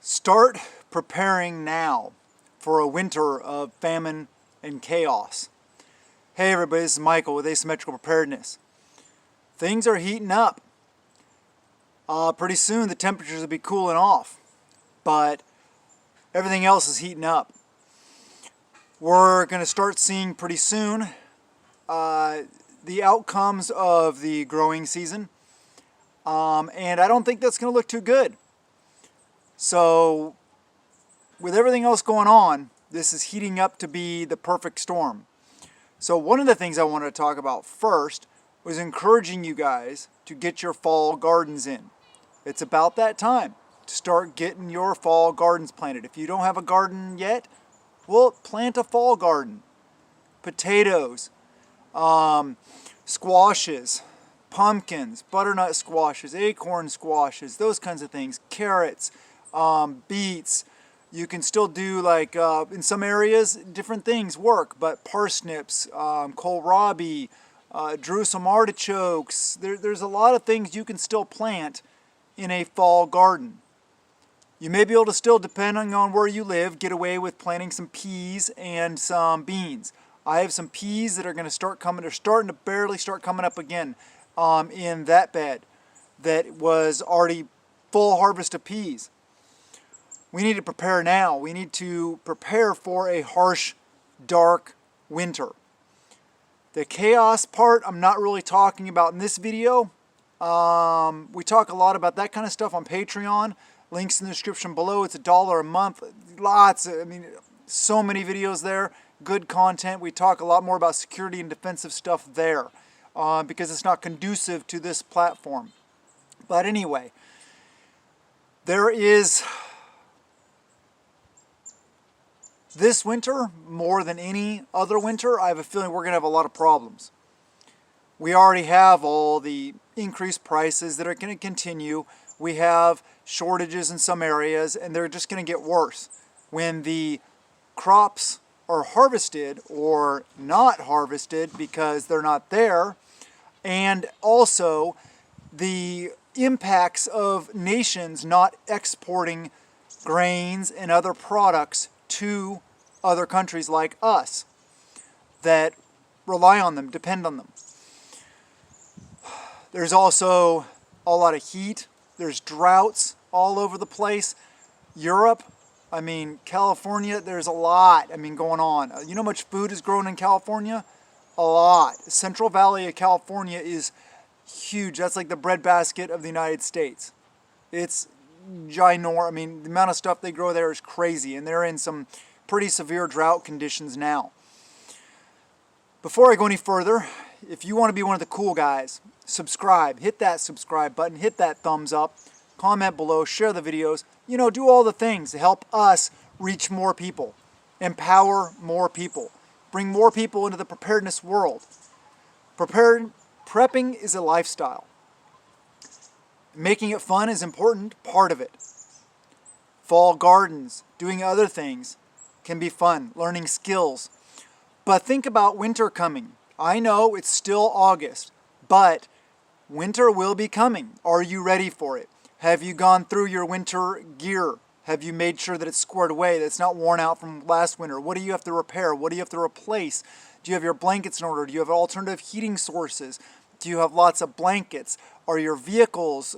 Start preparing now for a winter of famine and chaos. Hey everybody, this is Michael with Asymmetrical Preparedness. Things are heating up. Pretty soon the temperatures will be cooling off, but everything else is heating up. We're going to start seeing pretty soon the outcomes of the growing season, and I don't think that's going to look too good. So with everything else going on, this is heating up to be the perfect storm. So one of the things I wanted to talk about first was encouraging you guys to get your fall gardens in. It's about that time to start getting your fall gardens planted. If you don't have a garden yet, well, plant a fall garden. Potatoes, squashes, pumpkins, butternut squashes, acorn squashes, those kinds of things, carrots, beets. You can still do, like, in some areas, different things work, but parsnips, kohlrabi, Jerusalem artichokes, there's a lot of things you can still plant in a fall garden. You may be able to still, depending on where you live, get away with planting some peas and some beans. I have some peas that are going to start coming, they're starting to barely start coming up again in that bed that was already full harvest of peas. We need to prepare now. We need to prepare for a harsh, dark winter. The chaos part I'm not really talking about in this video. We talk a lot about that kind of stuff on Patreon. Links in the description below. It's $1 a month. So many videos there. Good content. We talk a lot more about security and defensive stuff there because it's not conducive to this platform. But anyway, there is... This winter, more than any other winter, I have a feeling we're going to have a lot of problems. We already have all the increased prices that are going to continue. We have shortages in some areas, and they're just going to get worse. When the crops are harvested or not harvested because they're not there, and also the impacts of nations not exporting grains and other products to other countries like us that rely on them, depend on them. There's also a lot of heat. There's droughts all over the place. Europe, California, there's a lot, going on. You know how much food is grown in California? A lot. The Central Valley of California is huge. That's like the breadbasket of the United States. It's ginormous. The amount of stuff they grow there is crazy, and they're in some pretty severe drought conditions now. Before I go any further, if you want to be one of the cool guys, subscribe, hit that subscribe button, hit that thumbs up, comment below, share the videos, do all the things to help us reach more people, empower more people, bring more people into the preparedness world. Prepping is a lifestyle. Making it fun is important part of it. Fall gardens, doing other things can be fun, learning skills. But think about winter coming. I know it's still August, but winter will be coming. Are you ready for it? Have you gone through your winter gear? Have you made sure that it's squared away, that it's not worn out from last winter? What do you have to repair? What do you have to replace? Do you have your blankets in order? Do you have alternative heating sources? Do you have lots of blankets? Are your vehicles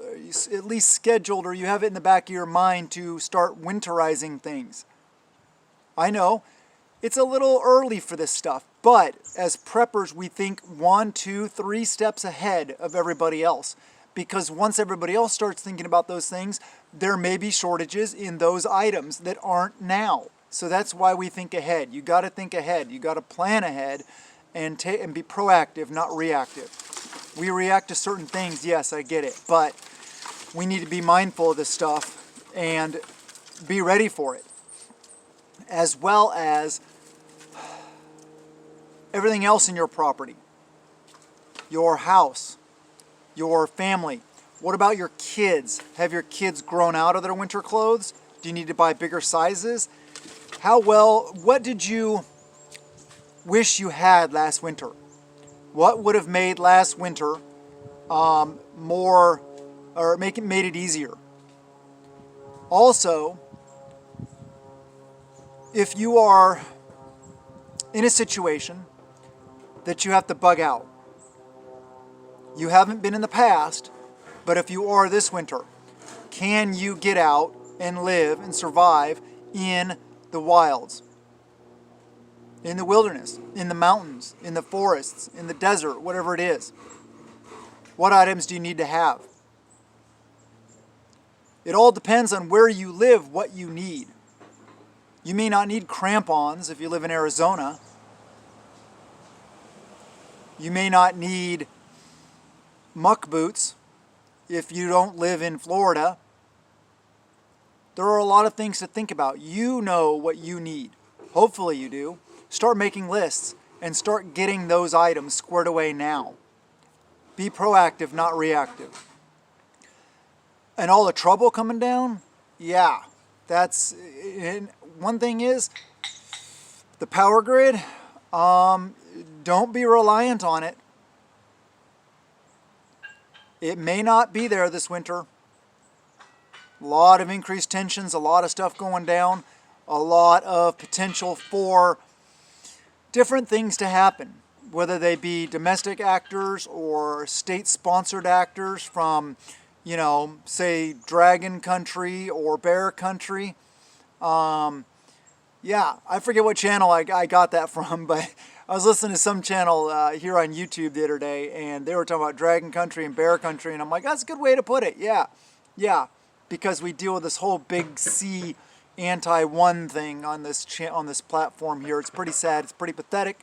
at least scheduled, or you have it in the back of your mind to start winterizing things? I know it's a little early for this stuff, but as preppers, we think 1, 2, 3 steps ahead of everybody else. Because once everybody else starts thinking about those things, there may be shortages in those items that aren't now. So that's why we think ahead. You got to think ahead. You got to plan ahead and be proactive, not reactive. We react to certain things, yes, I get it, but we need to be mindful of this stuff and be ready for it, as well as everything else in your property, your house, your family. What about your kids? Have your kids grown out of their winter clothes? Do you need to buy bigger sizes? What did you wish you had last winter? What would have made last winter made it easier? Also, If you are in a situation that you have to bug out, you haven't been in the past, but if you are this winter, can you get out and live and survive in the wilds, in the wilderness, in the mountains, in the forests, in the desert, whatever it is? What items do you need to have? It all depends on where you live, what you need. You may not need crampons if you live in Arizona. You may not need muck boots if you don't live in Florida. There are a lot of things to think about. You know what you need. Hopefully you do. Start making lists and start getting those items squared away now. Be proactive, not reactive. And all the trouble coming down? Yeah. One thing is, the power grid, don't be reliant on it. It may not be there this winter. A lot of increased tensions, a lot of stuff going down, a lot of potential for different things to happen, whether they be domestic actors or state-sponsored actors from, say, dragon country or bear country. Yeah, I forget what channel I got that from, but I was listening to some channel here on YouTube the other day, and they were talking about dragon country and bear country, and I'm like, that's a good way to put it. Yeah, because we deal with this whole big C anti-one thing on this platform here. It's pretty sad. It's pretty pathetic.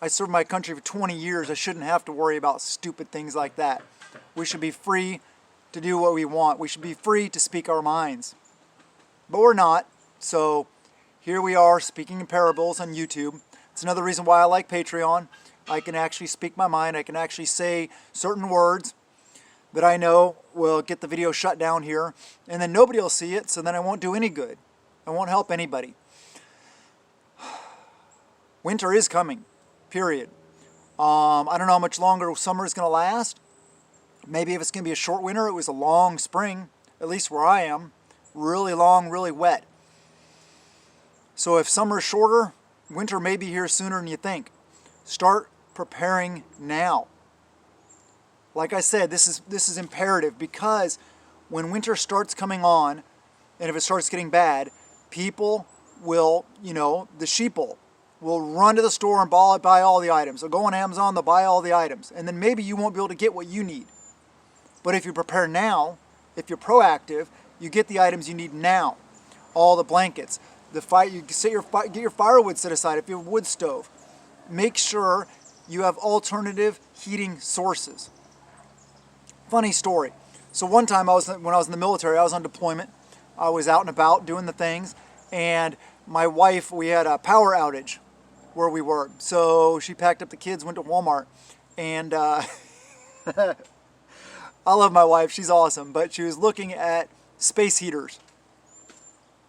I served my country for 20 years. I shouldn't have to worry about stupid things like that. We should be free to do what we want. We should be free to speak our minds. But we're not. So here we are speaking in parables on YouTube. It's another reason why I like Patreon. I can actually speak my mind. I can actually say certain words that I know will get the video shut down here, and then nobody will see it, so then I won't do any good. I won't help anybody. Winter is coming, period. I don't know how much longer summer is going to last. Maybe if it's going to be a short winter, it was a long spring, at least where I am. Really long, really wet. So if summer is shorter, winter may be here sooner than you think. Start preparing now. Like I said, this is imperative, because when winter starts coming on, and if it starts getting bad, people will, the sheeple will run to the store and buy all the items. They'll go on Amazon, they'll buy all the items, and then maybe you won't be able to get what you need. But if you prepare now, if you're proactive, you get the items you need now. All the blankets, get your firewood set aside if you have a wood stove. Make sure you have alternative heating sources. Funny story. So one time when I was in the military, I was on deployment. I was out and about doing the things, and my wife, we had a power outage where we were. So she packed up the kids, went to Walmart, and I love my wife. She's awesome, but she was looking at space heaters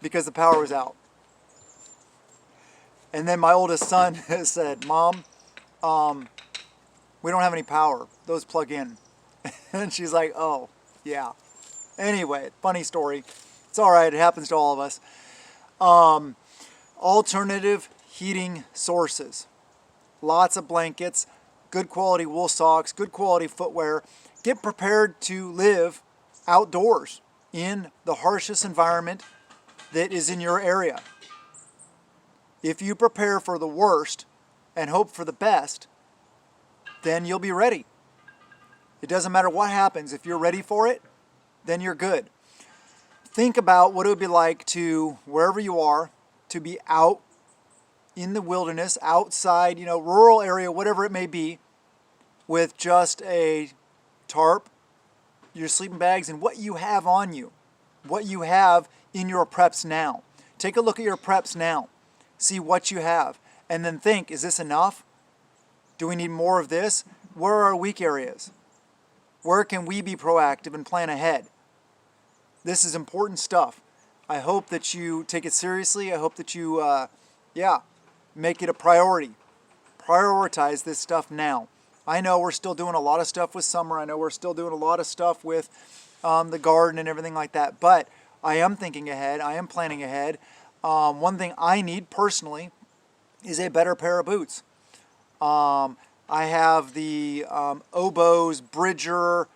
because the power was out. And then my oldest son said, "Mom, we don't have any power. Those plug in." And she's like, "Oh, yeah." Anyway, funny story. It's all right. It happens to all of us. Alternative heating sources. Lots of blankets, good quality wool socks, good quality footwear. Get prepared to live outdoors in the harshest environment that is in your area. If you prepare for the worst and hope for the best, then you'll be ready. It doesn't matter what happens. If you're ready for it, then you're good. Think about what it would be like to, wherever you are, to be out in the wilderness, outside, rural area, whatever it may be, with just a tarp, your sleeping bags, and what you have on you, what you have in your preps now. Take a look at your preps now. See what you have, and then think, is this enough? Do we need more of this? Where are our weak areas? Where can we be proactive and plan ahead? This is important stuff. I hope that you take it seriously. I hope that you, make it a priority. Prioritize this stuff now. I know we're still doing a lot of stuff with summer. I know we're still doing a lot of stuff with the garden and everything like that. But I am thinking ahead. I am planning ahead. One thing I need personally is a better pair of boots. I have the Oboz Bridger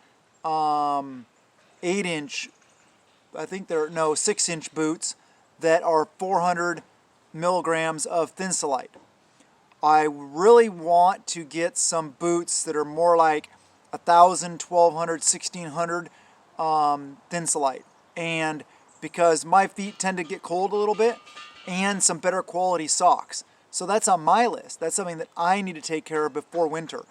8-inch, I think they're, no, 6-inch boots that are 400 milligrams of Thinsulite. I really want to get some boots that are more like 1,000, 1,200, 1,600 Thinsulite. And because my feet tend to get cold a little bit, and some better quality socks. So that's on my list. That's something that I need to take care of before winter.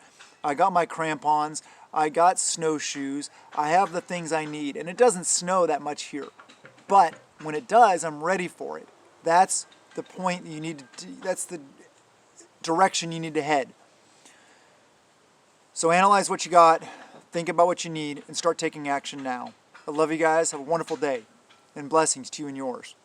I got my crampons, I got snowshoes, I have the things I need, and it doesn't snow that much here. But when it does, I'm ready for it. That's the point you need to, that's the direction you need to head. So analyze what you got, think about what you need, and start taking action now. I love you guys. Have a wonderful day, and blessings to you and yours.